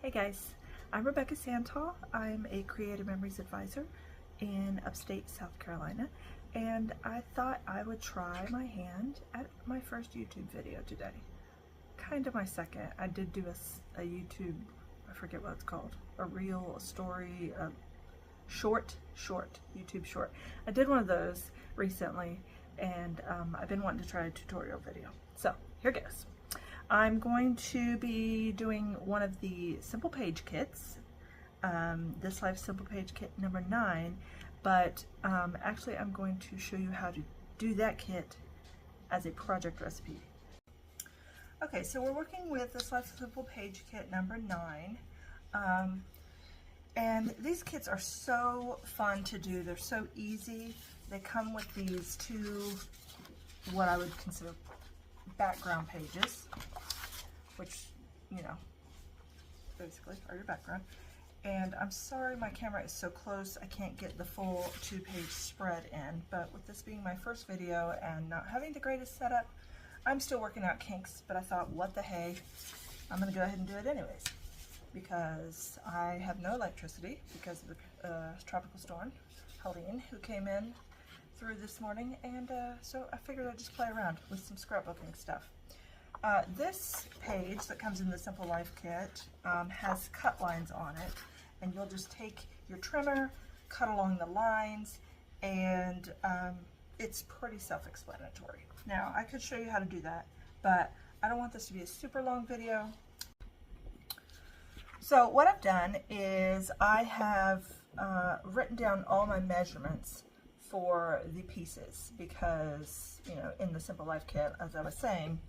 Hey guys, I'm Rebecca Santal. I'm a Creative Memories Advisor in upstate South Carolina, and I thought I would try my hand at my first YouTube video today. Kind of my second. I did do a YouTube, I forget what it's called, a reel, a story, a short, YouTube short. I did one of those recently, and I've been wanting to try a tutorial video. So here goes. I'm going to be doing one of the Simple Page kits, This Life Simple Page kit number 9, but actually I'm going to show you how to do that kit as a project recipe. Okay, so we're working with This Life Simple Page kit number 9, and these kits are so fun to do. They're so easy. They come with these two, what I would consider background pages, which, you know, basically are your background. And I'm sorry my camera is so close I can't get the full 2-page spread in, but with this being my first video and not having the greatest setup, I'm still working out kinks, but I thought, what the hey, I'm gonna go ahead and do it anyways, because I have no electricity because of the tropical storm, Helene, who came in through this morning, and so I figured I'd just play around with some scrapbooking stuff. This page that comes in the Simple Life kit has cut lines on it, and you'll just take your trimmer, cut along the lines, and it's pretty self-explanatory. Now, I could show you how to do that, but I don't want this to be a super long video. So what I've done is I have written down all my measurements for the pieces, because, you know, in the Simple Life kit, as I was saying,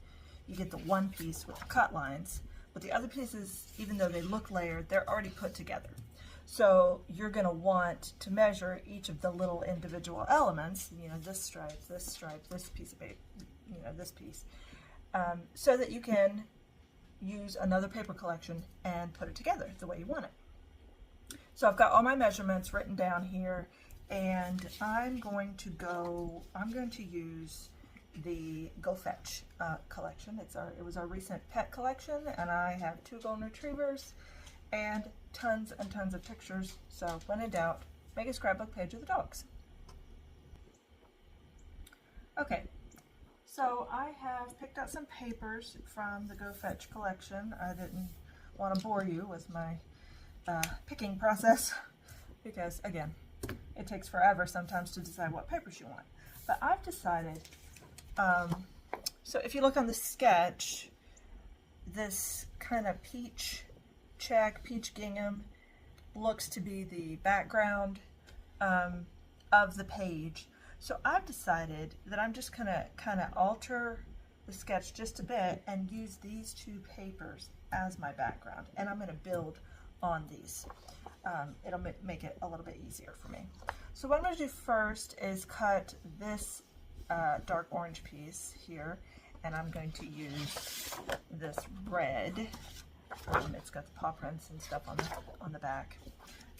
you get the one piece with the cut lines, but the other pieces, even though they look layered, they're already put together. So you're going to want to measure each of the little individual elements, you know, this stripe, this piece of paper, you know, this piece, so that you can use another paper collection and put it together the way you want it. So I've got all my measurements written down here, and I'm going to use the Go Fetch collection. It was our recent pet collection, and I have 2 golden retrievers and tons and tons of pictures. So when in doubt, make a scrapbook page of the dogs. Okay, so I have picked out some papers from the Go Fetch collection. I didn't want to bore you with my picking process because, again, it takes forever sometimes to decide what papers you want. But I've decided, so if you look on the sketch, this kind of peach gingham looks to be the background of the page. So I've decided that I'm just gonna kind of alter the sketch just a bit and use these 2 papers as my background, and I'm gonna build on these. It'll make it a little bit easier for me. So what I'm going to do first is cut this dark orange piece here, and I'm going to use this red. It's got the paw prints and stuff on the back.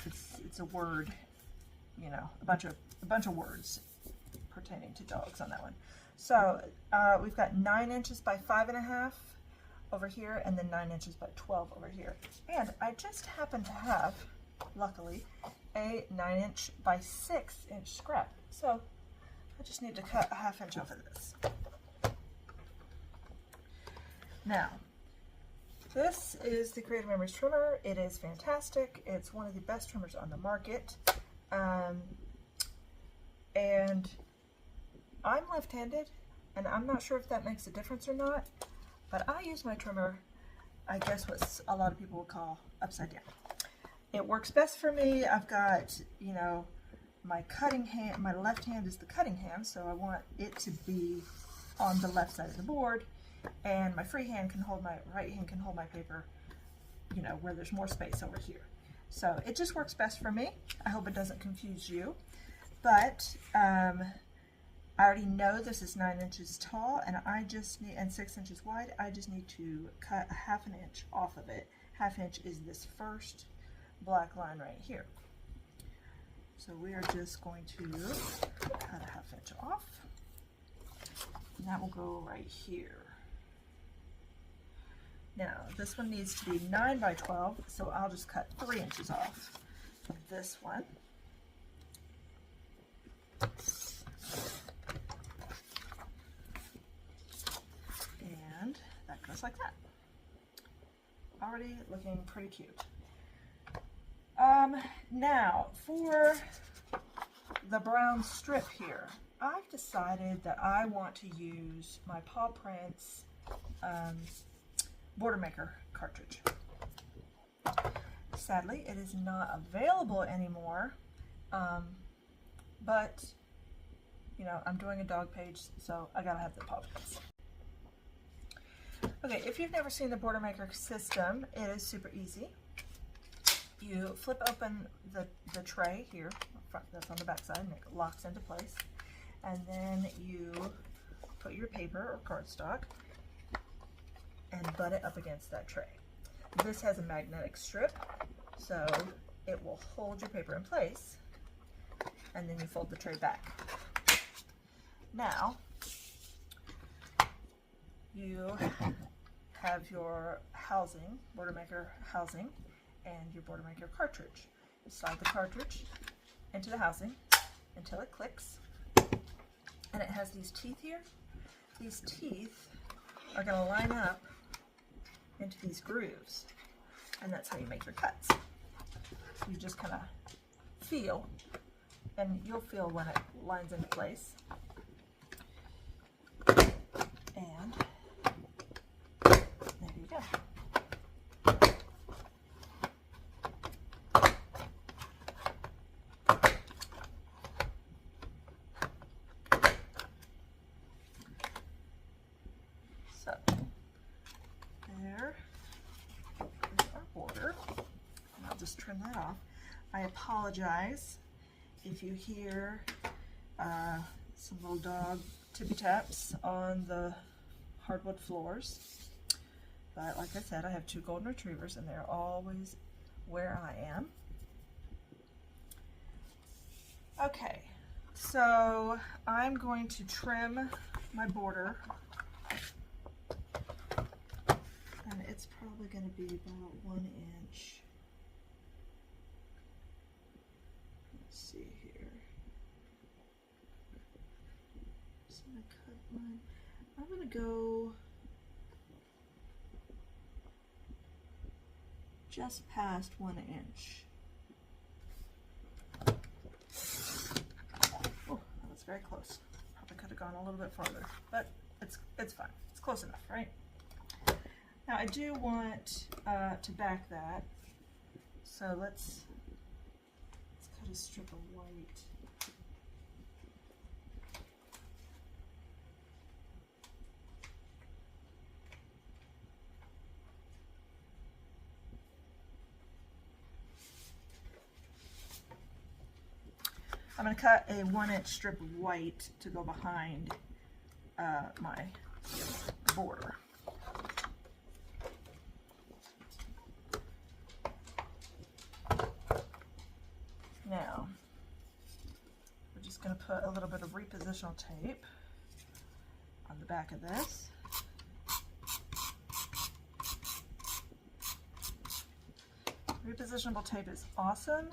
It's a word, you know, a bunch of words pertaining to dogs on that one. So we've got 9 inches by 5.5 over here, and then 9 inches by 12 over here. And I just happen to have, luckily, a 9-inch by 6-inch scrap. So I just need to cut a 1/2 inch off of this. Now, this is the Creative Memories trimmer. It is fantastic. It's one of the best trimmers on the market. And I'm left-handed, and I'm not sure if that makes a difference or not, but I use my trimmer, I guess what a lot of people would call upside down. It works best for me. I've got, you know, my cutting hand, my left hand is the cutting hand, so I want it to be on the left side of the board, and my free hand can hold my right hand can hold my paper, you know, where there's more space over here. So it just works best for me. I hope it doesn't confuse you, but I already know this is 9 inches tall, and and 6 inches wide. I just need to cut a 1/2 inch off of it. 1/2 inch is this first black line right here. So we are just going to cut a 1/2 inch off, and that will go right here. Now this one needs to be 9 by 12, so I'll just cut 3 inches off of this one. And that goes like that. Already looking pretty cute. Now for the brown strip here, I've decided that I want to use my Paw Prints Border Maker cartridge. Sadly, it is not available anymore, but you know, I'm doing a dog page, so I gotta have the Paw Prints. Okay, if you've never seen the Border Maker system, it is super easy. You flip open the tray here, that's on the back side, and it locks into place. And then you put your paper or cardstock and butt it up against that tray. This has a magnetic strip, so it will hold your paper in place, and then you fold the tray back. Now, you have your housing, Border Maker housing, and your Border Maker cartridge. You slide the cartridge into the housing until it clicks, and it has these teeth here. These teeth are going to line up into these grooves, and that's how you make your cuts. You just kind of feel, and you'll feel when it lines into place. And there you go. So there is our border, and I'll just trim that off. I apologize if you hear some little dog tippy taps on the hardwood floors, but like I said, I have 2 golden retrievers and they're always where I am. Okay, so I'm going to trim my border, and it's probably going to be about 1 inch. Let's see here. So I cut mine. I'm going to go just past 1 inch. Oh, that was very close. Probably could have gone a little bit farther, but it's fine. It's close enough, right? Now I do want to back that, so let's cut a strip of white. I'm going to cut a 1 inch strip of white to go behind my border. Now, we're just going to put a little bit of repositional tape on the back of this. Repositionable tape is awesome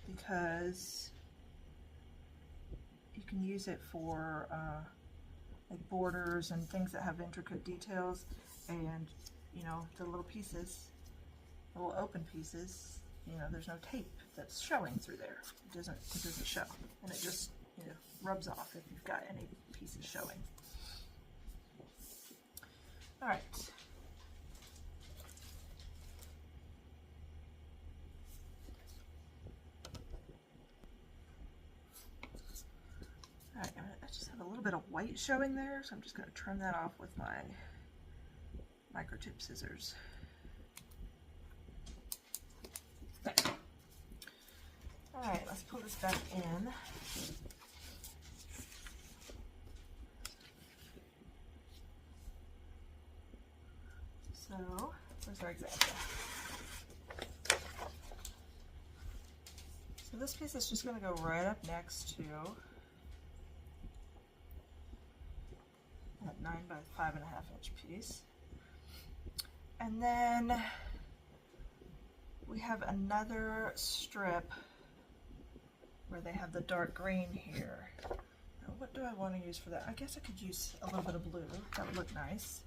because you can use it for like borders and things that have intricate details, and you know, the little pieces, the little open pieces, you know, there's no tape that's showing through there. It doesn't show, and it just, you know, rubs off if you've got any pieces showing. All right. Alright, I just have a little bit of white showing there, so I'm just going to trim that off with my microtip scissors. Alright, let's pull this back in. So, where's our example? So this piece is just going to go right up next to that 9 by 5.5 inch piece. And then we have another strip where they have the dark green here. Now, what do I want to use for that? I guess I could use a little bit of blue. That would look nice.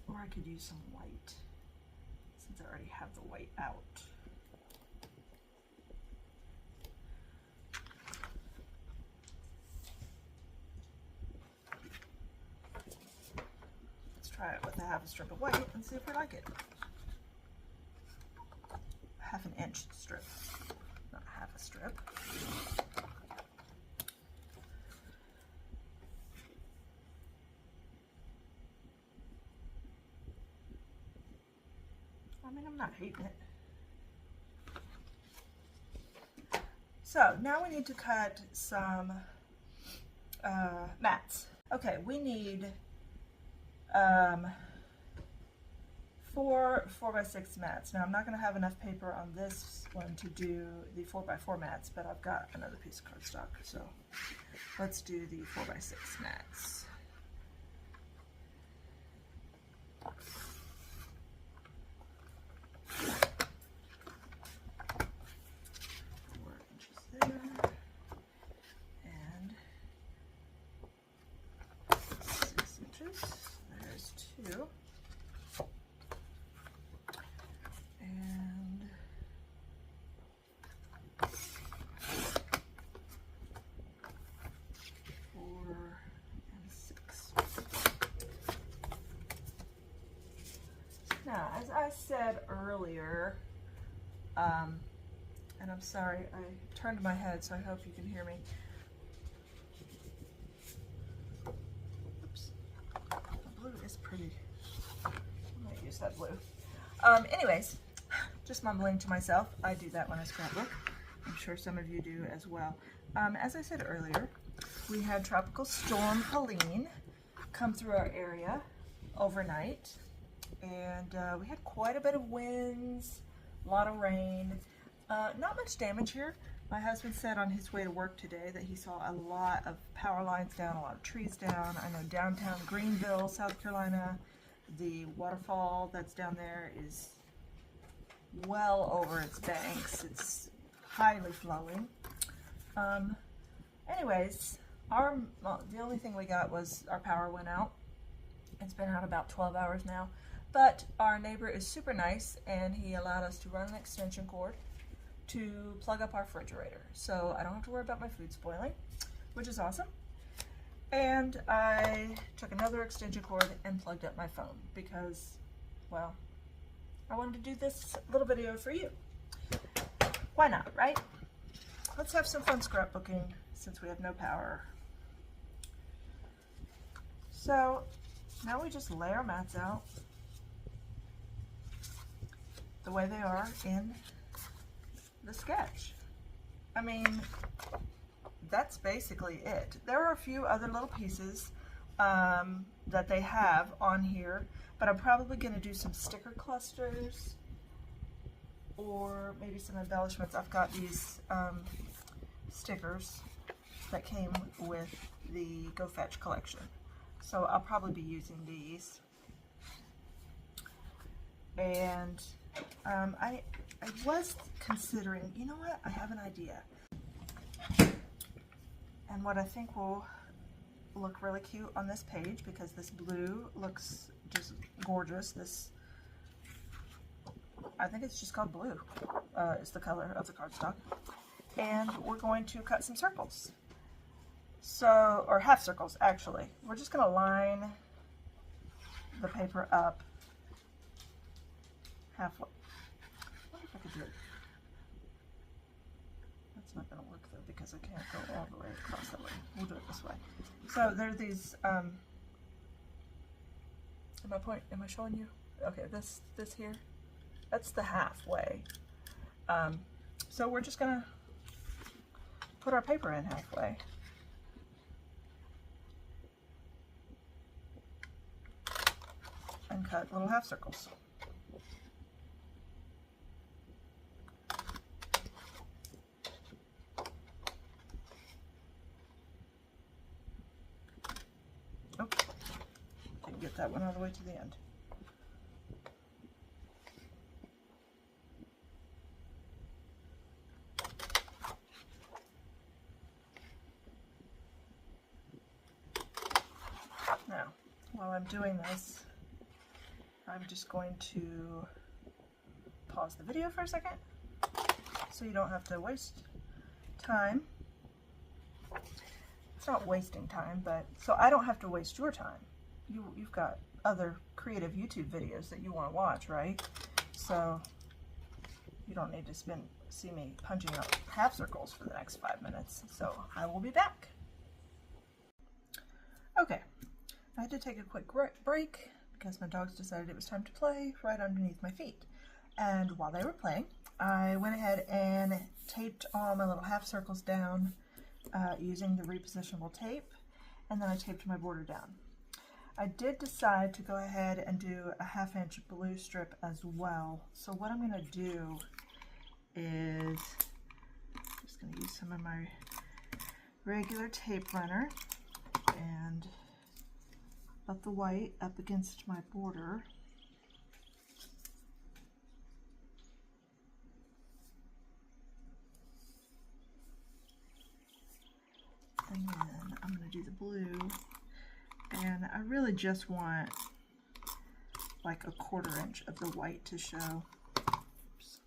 Or I could use some white, since I already have the white out. Let's try it with a half a strip of white and see if we like it. Half an inch strip, not half a strip. I mean, I'm not hating it. So now we need to cut some mats. Okay, we need 4 4x6 mats. Now I'm not going to have enough paper on this one to do the 4x4 mats, but I've got another piece of cardstock, so let's do the 4x6 mats. 4 inches there, and 6 inches. There's 2. And 4 and 6. Now, as I said earlier, and I'm sorry, I turned my head, so I hope you can hear me. Oops. The blue is pretty. I might use that blue. Anyways, just mumbling to myself. I do that when I scrapbook. I'm sure some of you do as well. As I said earlier, we had Tropical Storm Helene come through our area overnight, and we had quite a bit of winds, a lot of rain. Not much damage here. My husband said on his way to work today that he saw a lot of power lines down, a lot of trees down. I know downtown Greenville, South Carolina, the waterfall that's down there is well over its banks. It's highly flowing. Anyways, the only thing we got was our power went out. It's been out about 12 hours now, but our neighbor is super nice, and he allowed us to run an extension cord to plug up our refrigerator, so I don't have to worry about my food spoiling, which is awesome. And I took another extension cord and plugged up my phone because, well, I wanted to do this little video for you. Why not, right? Let's have some fun scrapbooking since we have no power. So now we just lay our mats out the way they are in the sketch. I mean, that's basically it. There are a few other little pieces that they have on here, but I'm probably going to do some sticker clusters or maybe some embellishments. I've got these stickers that came with the Go Fetch collection, so I'll probably be using these. And I was considering, you know what, I have an idea. And what I think will look really cute on this page, because this blue looks just gorgeous. This, I think it's just called blue, is the color of the cardstock. And we're going to cut some circles. So, or half circles actually. We're just going to line the paper up halfway. I wonder if I could do it. That's not going to work though, because I can't go all the way across that way. We'll do it this way. So there are these, am I showing you? Okay, this here, that's the halfway. So we're just going to put our paper in halfway. And cut little half circles. Oh, didn't get that one all the way to the end. Now, while I'm doing this, I'm just going to pause the video for a second so you don't have to waste time. It's not wasting time, but so I don't have to waste your time. You've got other creative YouTube videos that you want to watch, right? So you don't need to see me punching out half circles for the next 5 minutes. So I will be back. Okay, I had to take a quick break because my dogs decided it was time to play right underneath my feet. And while they were playing, I went ahead and taped all my little half circles down using the repositionable tape, and then I taped my border down. I did decide to go ahead and do a 1/2 inch blue strip as well. So what I'm going to do is I'm just going to use some of my regular tape runner and butt the white up against my border. And then I'm going to do the blue, and I really just want like a 1/4 inch of the white to show. Oops.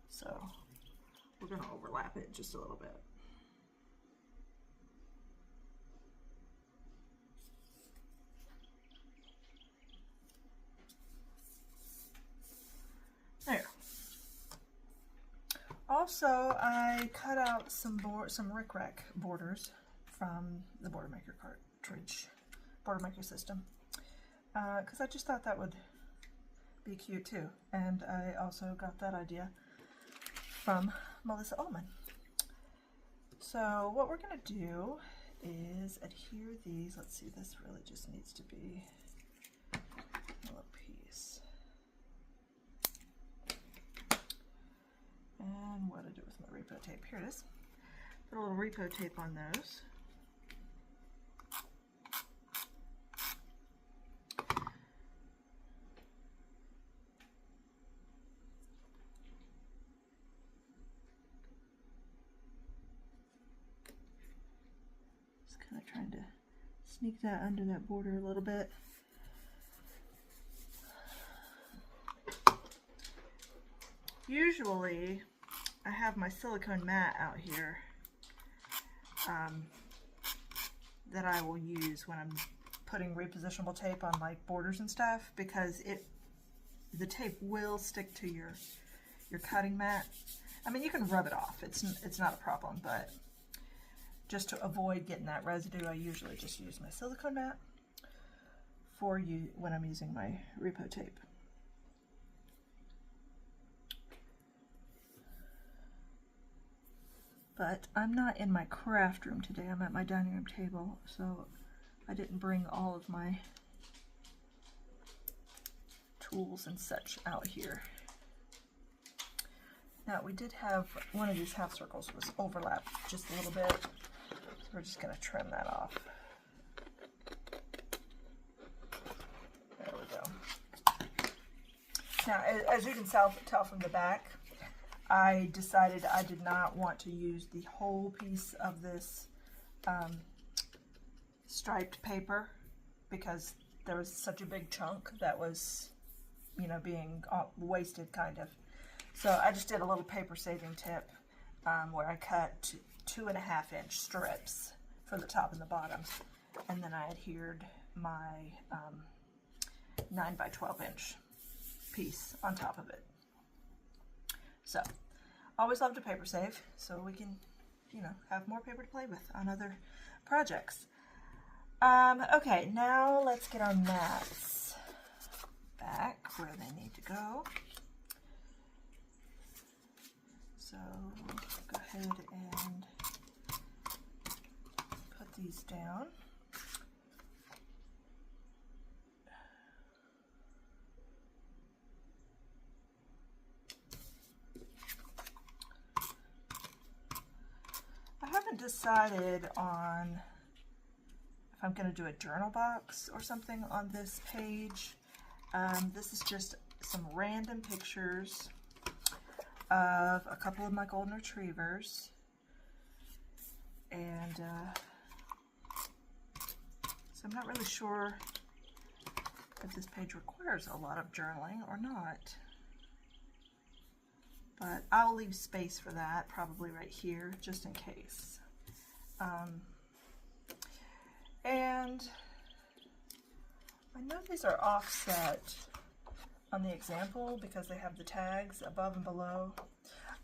So we're going to overlap it just a little bit. There. Also, I cut out some Rickrack borders from the Border Maker cartridge, Border Maker system, because I just thought that would be cute too. And I also got that idea from Melissa Ullman. So what we're going to do is adhere these. Let's see, this really just needs to be a little piece. And what did I do with my repo tape? Here it is. Put a little repo tape on those. Just kind of trying to sneak that under that border a little bit. Usually I have my silicone mat out here that I will use when I'm putting repositionable tape on like borders and stuff, because the tape will stick to your cutting mat. I mean, you can rub it off, it's not a problem, but just to avoid getting that residue, I usually just use my silicone mat when I'm using my repo tape. But I'm not in my craft room today. I'm at my dining room table, so I didn't bring all of my tools and such out here. Now, we did have one of these half circles was overlapped just a little bit, so we're just going to trim that off. There we go. Now, as you can tell from the back, I decided I did not want to use the whole piece of this striped paper because there was such a big chunk that was, you know, being wasted kind of. So I just did a little paper saving tip where I cut 2.5 inch strips for the top and the bottom, and then I adhered my 9 by 12 inch piece on top of it. So, always love to paper save, so we can, you know, have more paper to play with on other projects. Okay, now let's get our mats back where they need to go. So, go ahead and put these down. I haven't decided on if I'm going to do a journal box or something on this page. This is just some random pictures of a couple of my golden retrievers. And so I'm not really sure if this page requires a lot of journaling or not. But I'll leave space for that, probably right here, just in case. And I know these are offset on the example because they have the tags above and below.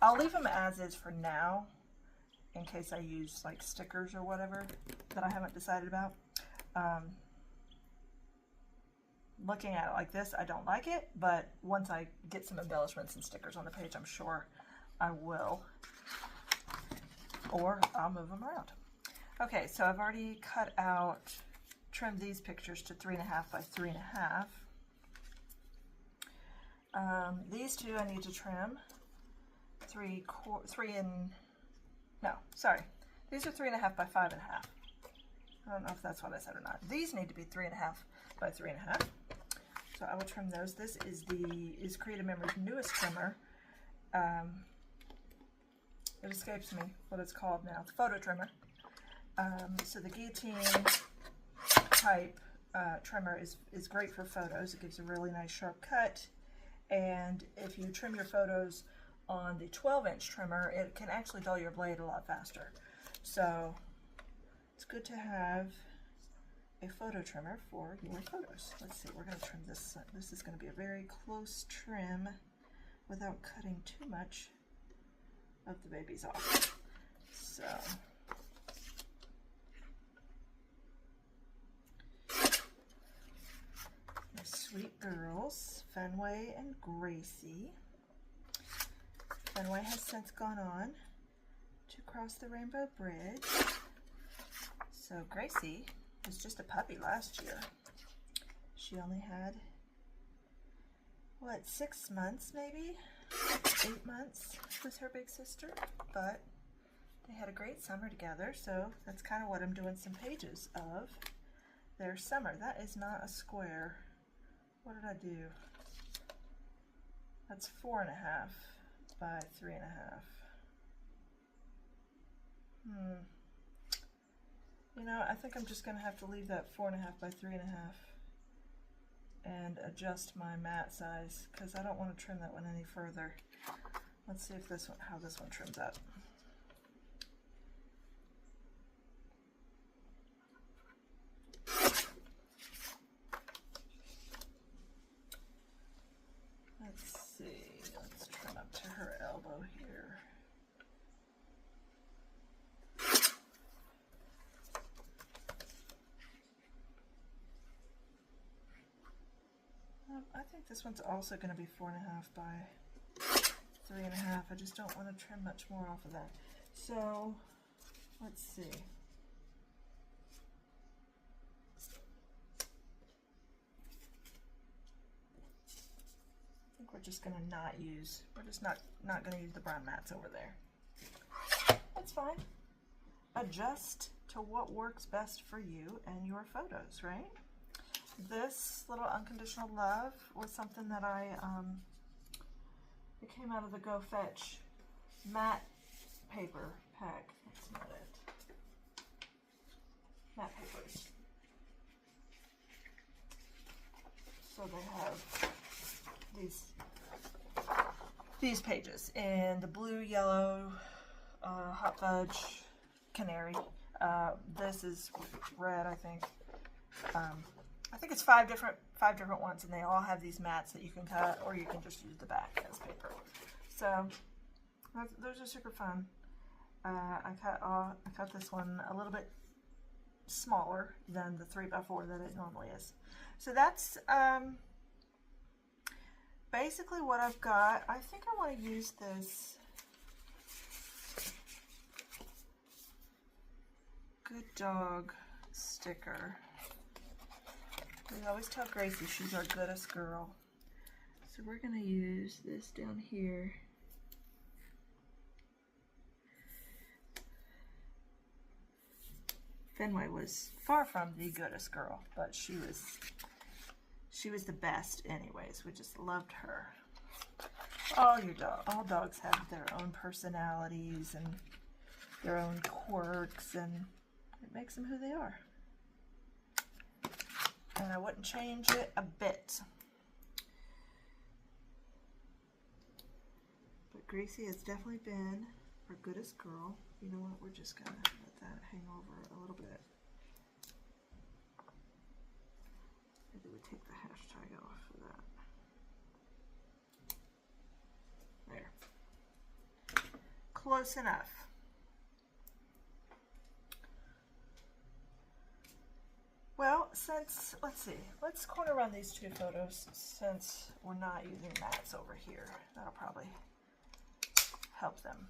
I'll leave them as is for now in case I use like stickers or whatever that I haven't decided about. Looking at it like this, I don't like it, but once I get some embellishments and stickers on the page, I'm sure I will. Or I'll move them around. Okay, so I've already trimmed these pictures to 3.5 by 3.5. These two I need to trim these are 3.5 by 5.5. I don't know if that's what I said or not. These need to be 3.5 by 3.5. So I will trim those. This is Creative Memories' newest trimmer. It escapes me what it's called now. It's photo trimmer. So the guillotine type trimmer is great for photos. It gives a really nice sharp cut. And if you trim your photos on the 12-inch trimmer, it can actually dull your blade a lot faster. So it's good to have a photo trimmer for your photos. Let's see, we're going to trim this. This is going to be a very close trim without cutting too much of the babies off. So my sweet girls, Fenway and Gracie. Fenway has since gone on to cross the Rainbow Bridge. So Gracie was just a puppy last year. She only had, what, 6 months maybe? 8 months with her big sister, but they had a great summer together, so that's kind of what I'm doing some pages of their summer. That is not a square. What did I do? That's 4.5 by 3.5. You know, I think I'm just going to have to leave that 4.5 by 3.5 and adjust my mat size because I don't want to trim that one any further. Let's see if this one, how this one trims up. Let's see, let's trim up to her elbow here. I think this one's also going to be 4.5 by 3.5. I just don't want to trim much more off of that. So let's see. I think we're just going to we're just not going to use the brown mats over there. That's fine. Adjust to what works best for you and your photos, right? This little Unconditional Love was something that it came out of the Go Fetch matte paper pack. That's not it. Matte papers. So they have these pages in the blue, yellow, hot fudge, canary. This is red, I think. I think it's five different ones, and they all have these mats that you can cut, or you can just use the back as paper. So those are super fun. I cut this one a little bit smaller than the 3x4 that it normally is. So that's basically what I've got. I think I want to use this Good Dog sticker. We always tell Gracie she's our goodest girl. So we're going to use this down here. Fenway was far from the goodest girl, but she was the best anyways. We just loved her. All dogs have their own personalities and their own quirks, and it makes them who they are. And I wouldn't change it a bit. But Gracie has definitely been our goodest girl. You know what? We're just gonna let that hang over a little bit. Maybe we take the hashtag off for that. There. Close enough. Well, let's corner around these two photos since we're not using mats over here. That'll probably help them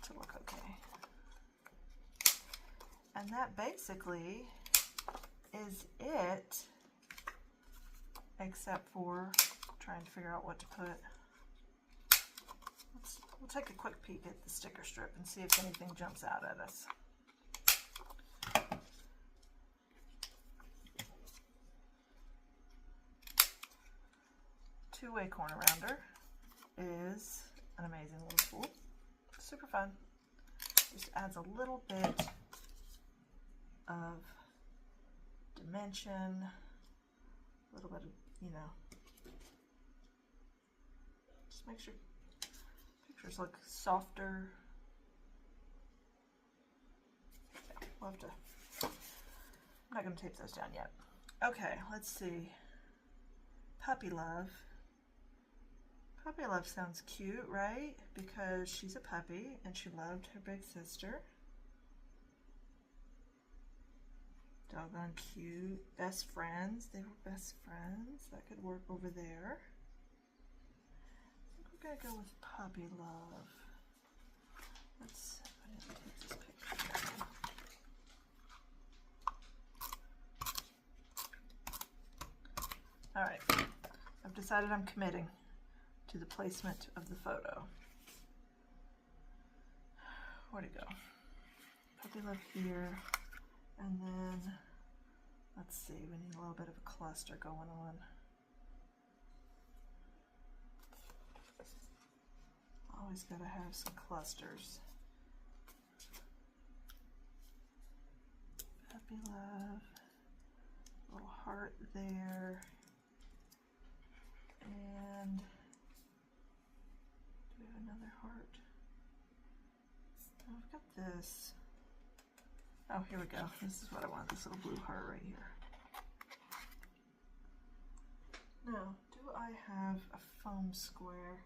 to look okay. And that basically is it, except for trying to figure out what to put. We'll take a quick peek at the sticker strip and see if anything jumps out at us. Two-way corner rounder is an amazing little tool. Super fun. Just adds a little bit of dimension, a little bit of, you know, just makes your pictures look softer. Yeah, we'll have to, I'm not going to tape those down yet. Okay, let's see. Puppy Love. Puppy Love sounds cute, right? Because she's a puppy and she loved her big sister. Doggone cute. Best friends. They were best friends. That could work over there. I think we're going to go with Puppy Love. Let's, I didn't take this picture. Alright. I've decided I'm committing to the placement of the photo. Where'd it go? Puppy Love here, and then let's see, we need a little bit of a cluster going on. Always gotta have some clusters. Puppy Love, little heart there, and do we have another heart? Oh, I've got this. Oh, here we go. This is what I want, this little blue heart right here. Now, do I have a foam square?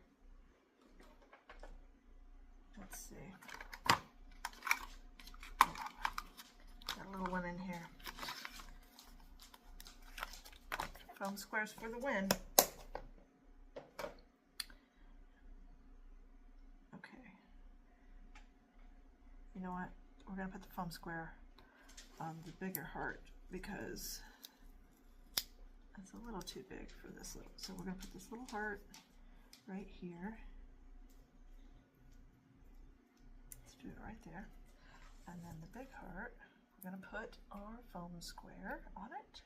Let's see. Got a little one in here. Foam squares for the win. You know what? We're going to put the foam square on the bigger heart because it's a little too big for this little. So we're going to put this little heart right here. Let's do it right there. And then the big heart, we're going to put our foam square on it.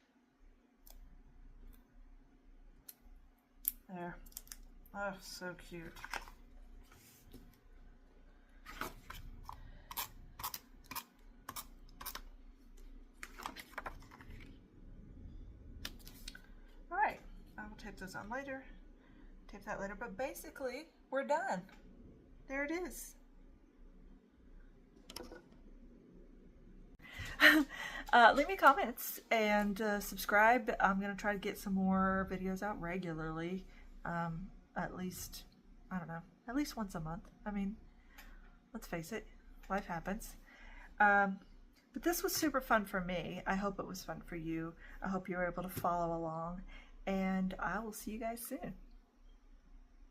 There. Oh, so cute. Tape those on later, tape that later, but basically we're done. There it is. Leave me comments and subscribe. I'm gonna try to get some more videos out regularly, at least, I don't know, at least once a month. I mean, let's face it, life happens. But this was super fun for me. I hope it was fun for you. I hope you were able to follow along. And I will see you guys soon.